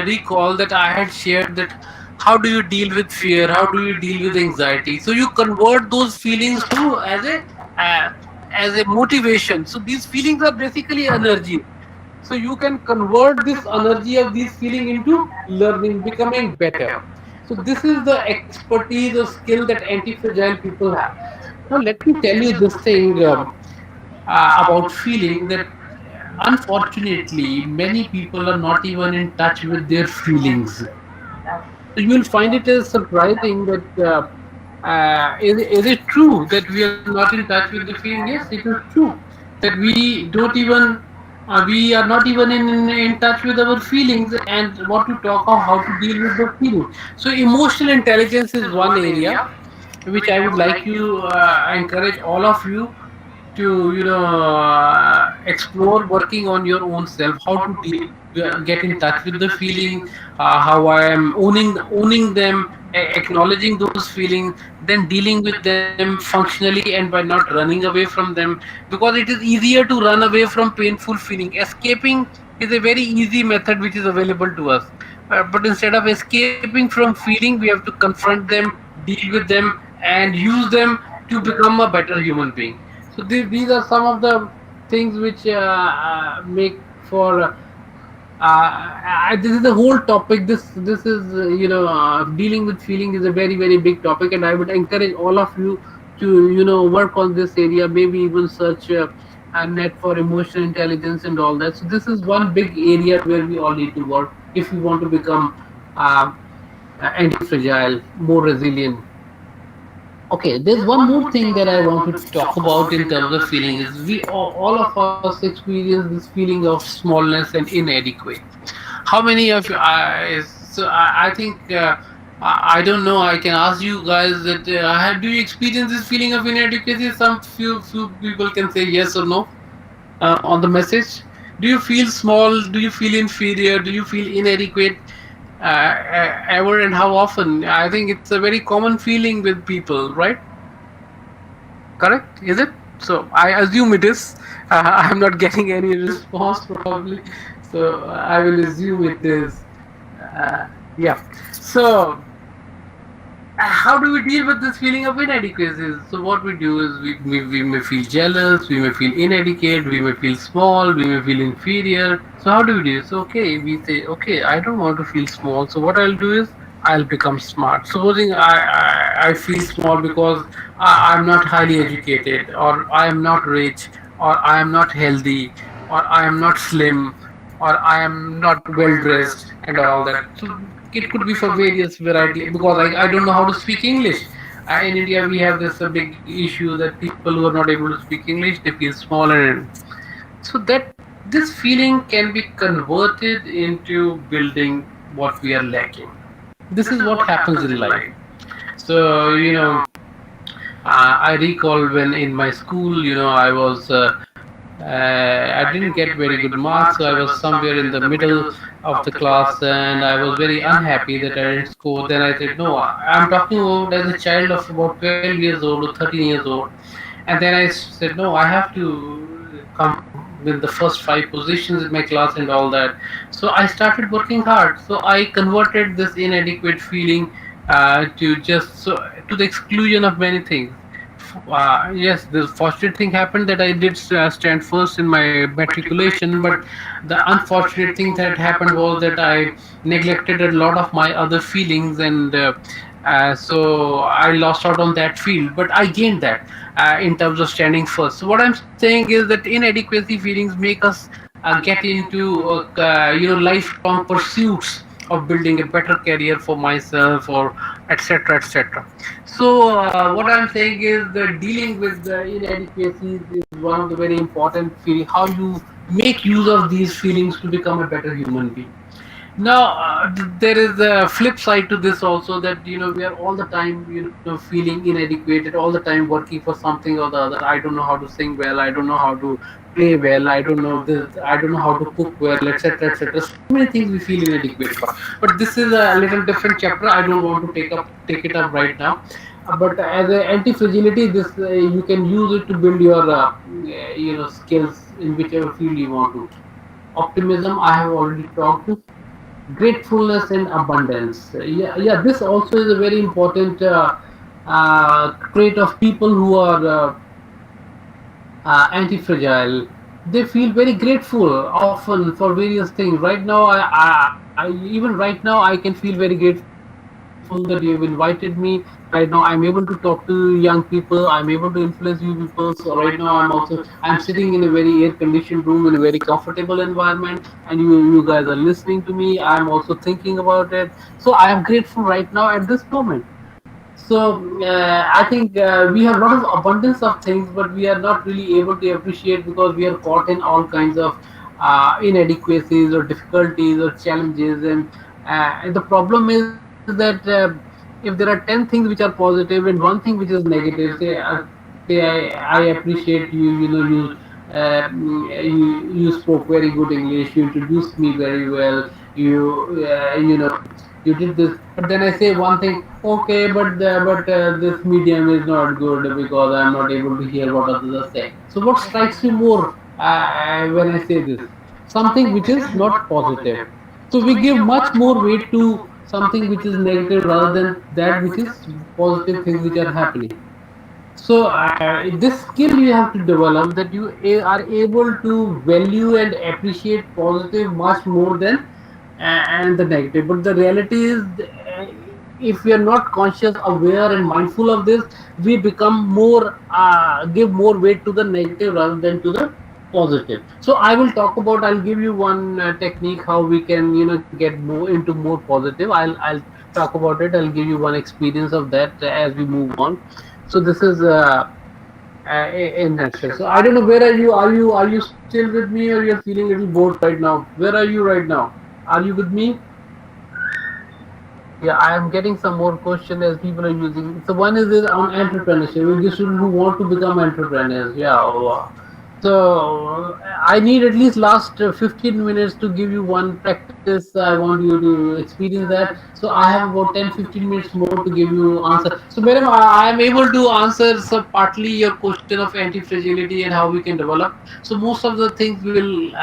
S3: recall that I had shared that how do you deal with fear, how do you deal with anxiety. So you convert those feelings to uh, as a motivation. So these feelings are basically energy. So you can convert this energy of these feeling into learning, becoming better. So this is the expertise or skill that anti-fragile people have. Now let me tell you this thing about feeling, that unfortunately many people are not even in touch with their feelings. So you will find it as surprising that is it true that we are not in touch with the feeling? Yes, it is true that we don't even We are not even in touch with our feelings and what to talk of how to deal with those feelings. So emotional intelligence is one area which I would like you encourage all of you to explore, working on your own self, how to get in touch with the feeling, how I am owning them, acknowledging those feelings, then dealing with them functionally and by not running away from them, because it is easier to run away from painful feeling. Escaping is a very easy method which is available to us, but instead of escaping from feeling, we have to confront them, deal with them, and use them to become a better human being. So these are some of the things which make for this is the whole topic. This is dealing with feeling is a very big topic, and I would encourage all of you to work on this area. Maybe even search a net for emotional intelligence and all that. So this is one big area where we all need to work if we want to become uh, anti-fragile, more resilient. Okay, there's one more thing that I want to talk about in terms of feeling is we all of us experience this feeling of smallness and inadequate. How many of you? I think I don't know. I can ask you guys that do you experience this feeling of inadequacy? Some few people can say yes or no on the message. Do you feel small? Do you feel inferior? Do you feel inadequate? Ever, and how often? I think it's a very common feeling with people, right? Correct? Is it? So I assume it is. I'm not getting any response probably, so I will assume it is. Uh, yeah. So how do we deal with this feeling of inadequacy? So what we do is we may feel jealous, we may feel inadequate, we may feel small, we may feel inferior. So how do we do this? Okay, we say, okay, I don't want to feel small. So what I'll do is I'll become smart. Supposing I feel small because I'm not highly educated, or I am not rich, or I am not healthy, or I am not slim, or I am not well dressed and all that. So it could be for various variety, because I don't know how to speak English. In India we have this big issue that people who are not able to speak English, they feel small, and so that this feeling can be converted into building what we are lacking. This is what happens in life. So I recall when in my school, I didn't get very good marks, so I was somewhere in the middle of the class, and I was very unhappy that I didn't score. Then I said, no, I'm talking about as a child of about 12 years old or 13 years old. And then I said, no, I have to come with the first five positions in my class and all that. So I started working hard. So I converted this inadequate feeling to just so to the exclusion of many things. Yes, the fortunate thing happened that I did stand first in my matriculation, but the unfortunate thing that happened was that I neglected a lot of my other feelings, and so I lost out on that field. But I gained that in terms of standing first. So what I'm saying is that inadequacy feelings make us get into lifelong pursuits of building a better career for myself, or etc etc. So what I'm saying is that dealing with the inadequacies is one of the very important feeling. How you make use of these feelings to become a better human being. Now, there is a flip side to this also, that we are all the time feeling inadequate, all the time working for something or the other. I don't know how to sing well. I don't know how to play well. I don't know this. I don't know how to cook well, etc. etc. So many things we feel inadequate for. But this is a little different chapter. I don't want to take it up right now. But as an anti-fragility, this you can use it to build your skills in whichever field you want to. Optimism, I have already talked to. Gratefulness and abundance. Yeah, this also is a very important trait of people who are anti-fragile. They feel very grateful often for various things. Right now, even right now, I can feel very grateful that you have invited me. Right now, I'm able to talk to young people. I'm able to influence you people. So right now, I'm sitting in a very air-conditioned room in a very comfortable environment, and you guys are listening to me. I'm also thinking about it. So I am grateful right now at this moment. So I think we have a lot of abundance of things, but we are not really able to appreciate because we are caught in all kinds of inadequacies or difficulties or challenges. And the problem is that if there are 10 things which are positive and one thing which is negative, say I appreciate you, you spoke very good English, you introduced me very well, you did this, but then I say one thing, okay, but this medium is not good because I'm not able to hear what others are saying. So what strikes you more when I say this? Something which is not positive. So we give much more weight to something which is negative rather than that which is positive things which are happening. So this skill you have to develop, that you are able to value and appreciate positive much more than and the negative. But the reality is, if we are not conscious, aware, and mindful of this, we become more give more weight to the negative rather than to the positive. So I will talk about. I'll give you one technique how we can get more into more positive. I'll talk about it. I'll give you one experience of that as we move on. So this is in nutshell. So I don't know, where are you? Are you still with me, or you're feeling a little bored right now? Where are you right now? Are you with me? Yeah, I am getting some more questions as people are using. So one is on entrepreneurship. We give students who want to become entrepreneurs. Yeah. So I need at least last 15 minutes to give you one practice. I want you to experience that. So I have about 10-15 minutes more to give you answer. So madam, I am able to answer some partly your question of anti-fragility and how we can develop. So most of the things will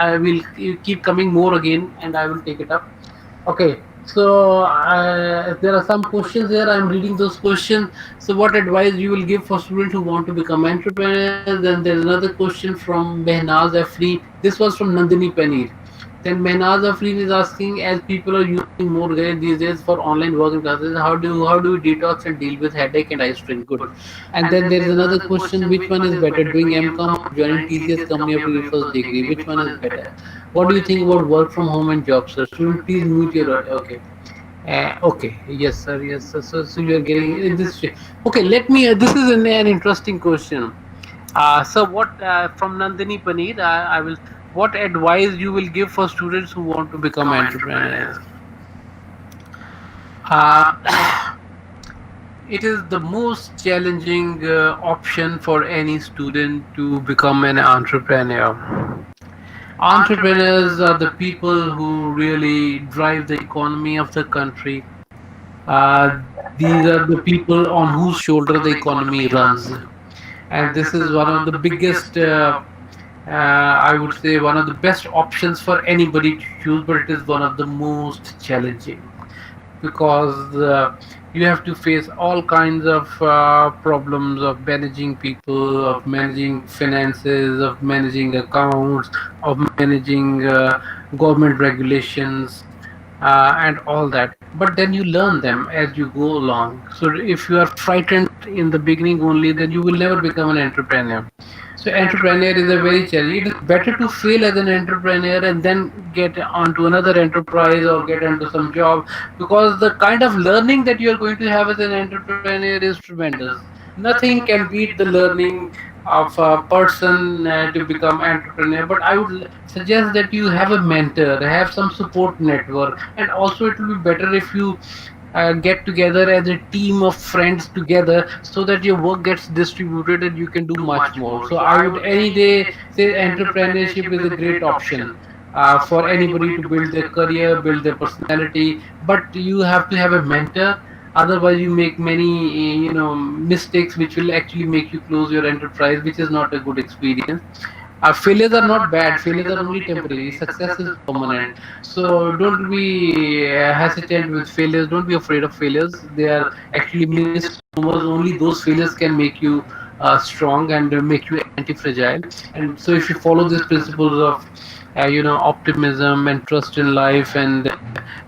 S3: keep coming more again, and I will take it up. Okay, so there are some questions here. I'm reading those questions. So, what advice you will give for students who want to become entrepreneurs? Then there's another question from Mehnaz Afreen. This was from Nandini Paneer. Then Mehnaz Afreen is asking, as people are using more these days for online work and classes, how do we detox and deal with headache and eye strain? Good. And then there is another question: which one is better, doing MCOM or joining TCS company after your first degree? Which one is better? What do you think about work from home and job, sir? Student, please mute your okay. Okay, yes, sir, yes, sir. So you are getting in this. Okay, let me. This is an interesting question. So what from Nandini Paneer? I will. What advice you will give for students who want to become entrepreneurs? Uh, it is the most challenging option for any student to become an entrepreneur. Entrepreneurs are the people who really drive the economy of the country. These are the people on whose shoulder the economy runs. And this is one of the biggest, I would say, one of the best options for anybody to choose, but it is one of the most challenging because you have to face all kinds of problems of managing people, of managing finances, of managing accounts, of managing government regulations, and all that. But then you learn them as you go along. So if you are frightened in the beginning only, then you will never become an entrepreneur. So entrepreneur is a very challenge. It is better to fail as an entrepreneur and then get onto another enterprise or get into some job, because the kind of learning that you are going to have as an entrepreneur is tremendous. Nothing can beat the learning of a person to become entrepreneur. But I would suggest that you have a mentor, have some support network, and also it will be better if you get together as a team of friends together, so that your work gets distributed and you can do much more. So I would any day say entrepreneurship is a great option for anybody to build their career, build their personality. But you have to have a mentor. Otherwise, you make many mistakes, which will actually make you close your enterprise, which is not a good experience. Failures are not bad. Failures are only temporary. Success is permanent. So don't be hesitant with failures. Don't be afraid of failures. They are actually misnomers. Only those failures can make you strong and make you anti-fragile. And so if you follow these principles of optimism and trust in life and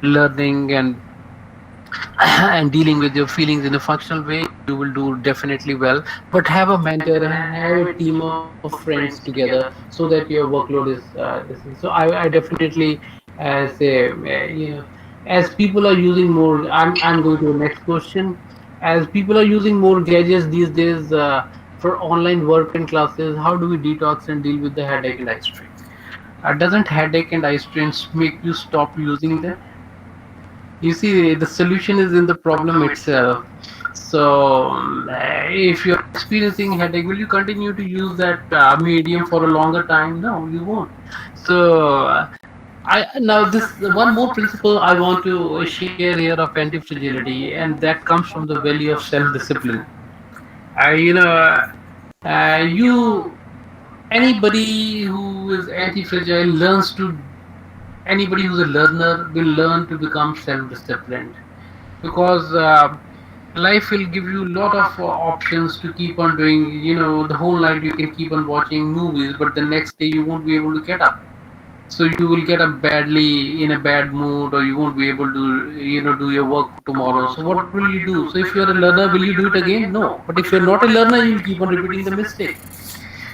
S3: learning and and dealing with your feelings in a functional way, you will do definitely well. But have a mentor, have a team of friends together, so that your workload is this thing. So I definitely say, as people are using more, I'm going to the next question. As people are using more gadgets these days for online work and classes, how do we detox and deal with the headache and eye strain? Doesn't headache and eye strains make you stop using them? You see, the solution is in the problem itself. So, if you're experiencing headache, will you continue to use that medium for a longer time? No, you won't. So, I now this one more principle I want to share here of anti-fragility, and that comes from the value of self-discipline. You know, you anybody who is anti-fragile learns to. Anybody who's a learner will learn to become self-disciplined because life will give you a lot of options to keep on doing. The whole night you can keep on watching movies, but the next day you won't be able to get up, so you will get up badly in a bad mood, or you won't be able to do your work tomorrow. So what will you do? So if you're a learner, will you do it again? No. But if you're not a learner, you will keep on repeating the mistake.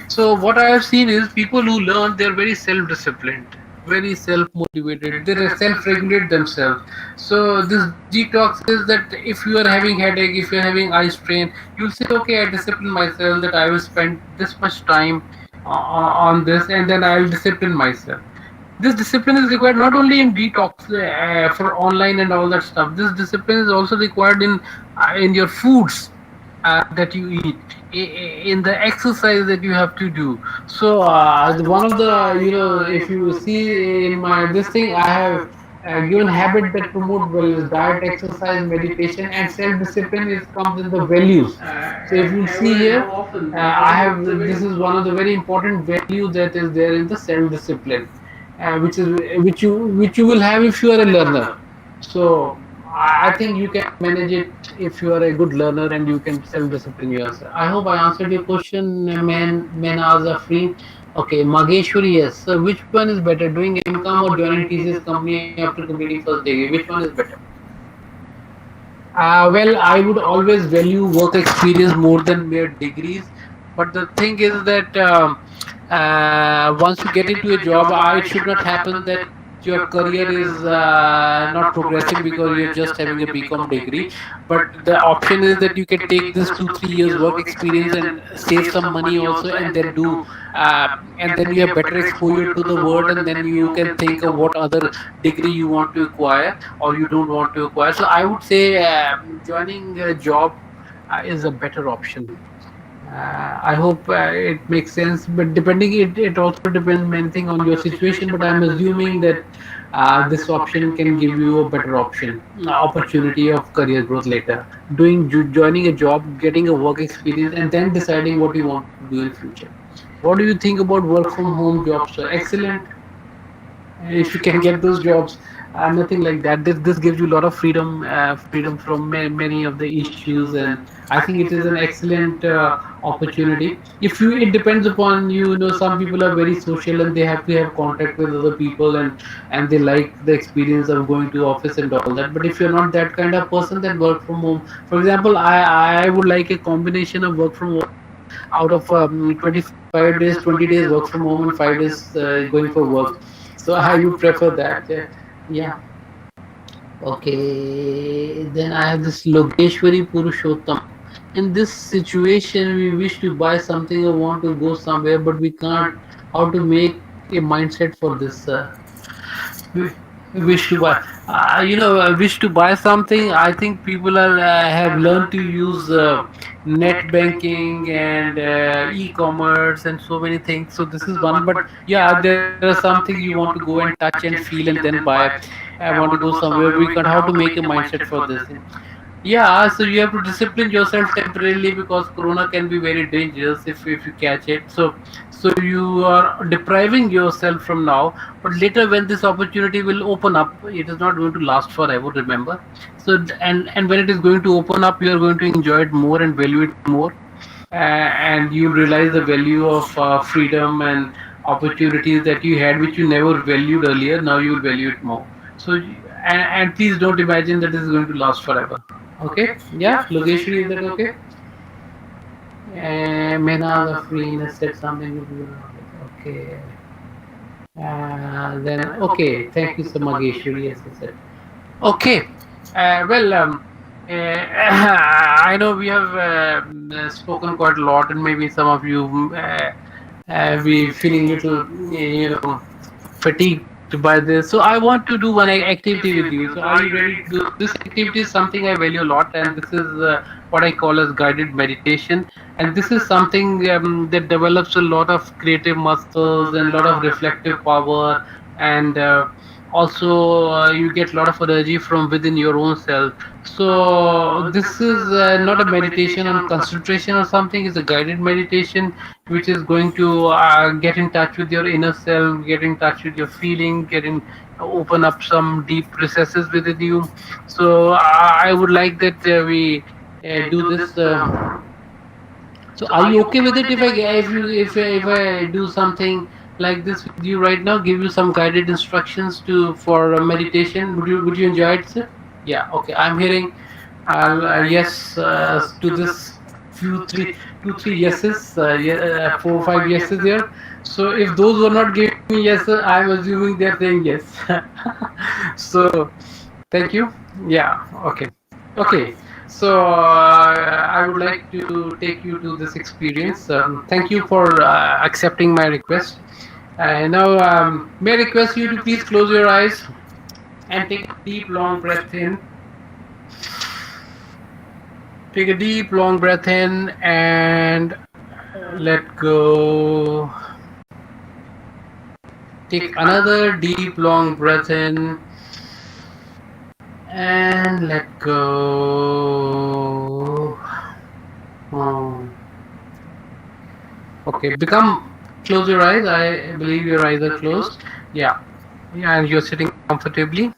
S3: So what I have seen is people who learn, they're very self-disciplined, very self-motivated. They self-regulate themselves. So this detox is that if you are having headache, if you're having eye strain, you'll say, okay, I discipline myself that I will spend this much time on this, and then I will discipline myself. This discipline is required not only in detox for online and all that stuff. This discipline is also required in your foods that you eat, in the exercise that you have to do. So one of the, if you see in my this thing, I have given habit that promote wellness: diet, exercise, meditation, and self discipline is comes in the values. So if you see here, I have, this is one of the very important value that is there in the self discipline, which is which you will have if you are a learner. So I think you can manage it if you are a good learner and you can self-discipline yourself. I hope I answered your question, Menaz Afreen. Okay, Mageshwari, yes. So which one is better, doing MCOM or joining TCS company after completing first degree? Which one is better? Well, I would always value work experience more than mere degrees. But the thing is that once you get into a job, it should not happen that your career is not progressing because you're just having a BCom degree. But the option is that you can take this 2 3 years work experience and save some money also, and then do, uh, and then you have better exposure to the world, and then you can think of what other degree you want to acquire or you don't want to acquire. So I would say joining a job is a better option. I hope it makes sense, but it also depends many thing on your situation. But I'm assuming that this option can give you a better option, opportunity of career growth later. Joining a job, getting a work experience, and then deciding what you want to do in future. What do you think about work from home jobs, sir? Excellent, if you can get those jobs. Nothing like that. This gives you a lot of freedom from many of the issues, and I think it is an excellent opportunity. If you, it depends upon you. Some people are very social and they have to have contact with other people, and they like the experience of going to office and all that. But if you're not that kind of person, then work from home. For example, I would like a combination of work from home, out of 25 days, 20 days work from home and 5 days going for work. So I would prefer that. Yeah. Okay. Then I have this Logeshwari Purushottam. In this situation, we wish to buy something or want to go somewhere, but we can't. How to make a mindset for this? Wish to buy, wish to buy something. I think people are have learned to use net banking and e-commerce and so many things. So this is one. But yeah, there are some things you want to go and touch and feel and then buy. I want to go somewhere, we can't. How to make a mindset for this? Yeah, so you have to discipline yourself temporarily because corona can be very dangerous if you catch it. So you are depriving yourself from now, but later when this opportunity will open up, it is not going to last forever, remember. So and when it is going to open up, you are going to enjoy it more and value it more, and you'll realize the value of freedom and opportunities that you had which you never valued earlier. Now you'll value it more. So and please don't imagine that this is going to last forever. Okay, yeah, Logeshwari, is that okay? Menaz Afreen has said something to do. Okay. Then okay, thank you so much, Mageshwari. Yes, I said. Okay. Well, I know we have spoken quite a lot, and maybe some of you be feeling little, fatigued by this. So I want to do one activity with you. So are you ready to do? So this activity is something I value a lot, and this is what I call as guided meditation. And this is something that develops a lot of creative muscles and a lot of reflective power, and also you get a lot of energy from within your own self. So this is not a meditation on concentration or something. It's a guided meditation which is going to get in touch with your inner self, get in touch with your feeling, open up some deep recesses within you. So I would like that we do this. So are you okay with it if I do something like this with you right now? Give you some guided instructions to for meditation. Would you enjoy it, sir? Yeah. Okay. I'm hearing yes to this few three two three yeses, yeah, 4 or 5 yeses there. So if those were not giving me yes, I'm assuming they're saying yes. So thank you. Yeah. Okay. Okay. So I would like to take you to this experience. Thank you for accepting my request. Now, may I request you to please close your eyes and take a deep, long breath in. Take a deep, long breath in and let go. Take another deep, long breath in and let go. Oh. Okay, close your eyes. I believe your eyes are closed. Yeah, yeah, and you're sitting comfortably.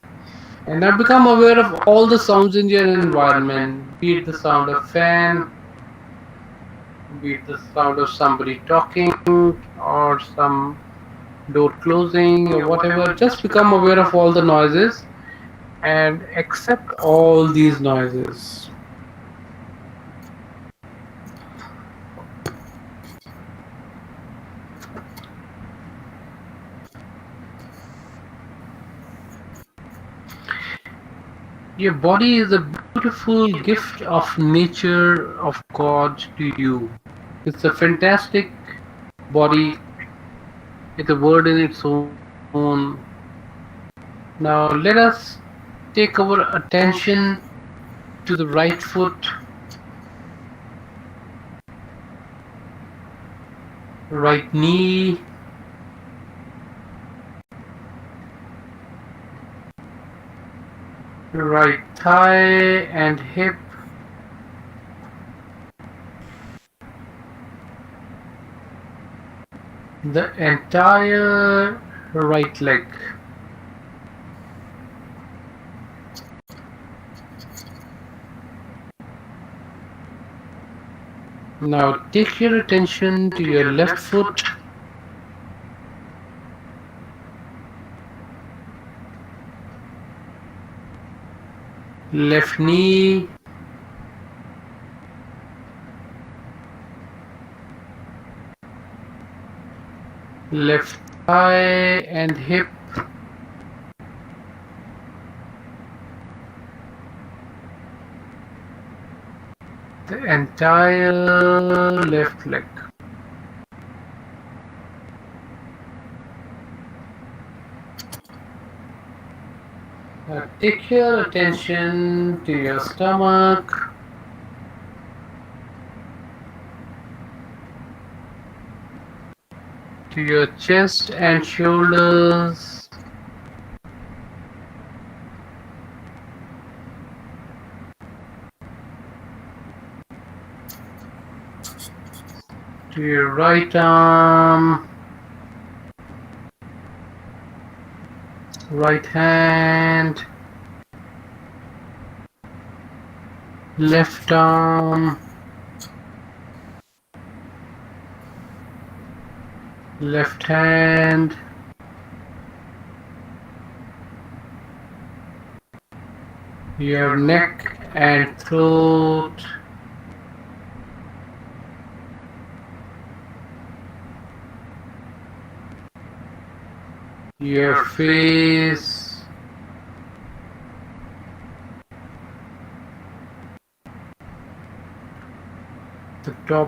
S3: And now become aware of all the sounds in your environment, be it the sound of fan, be it the sound of somebody talking, or some door closing, or whatever. Just become aware of all the noises and accept all these noises. Your body is a beautiful gift of nature, of God to you. It's a fantastic body. It's a word in its own. Now let us take our attention to the right foot, right knee, right thigh and hip, the entire right leg. Now take your attention to your left foot, left knee, left thigh and hip, the entire left leg. Now take your attention to your stomach, to your chest and shoulders, to your right arm, right hand, left arm, left hand, your neck and throat, your face, the top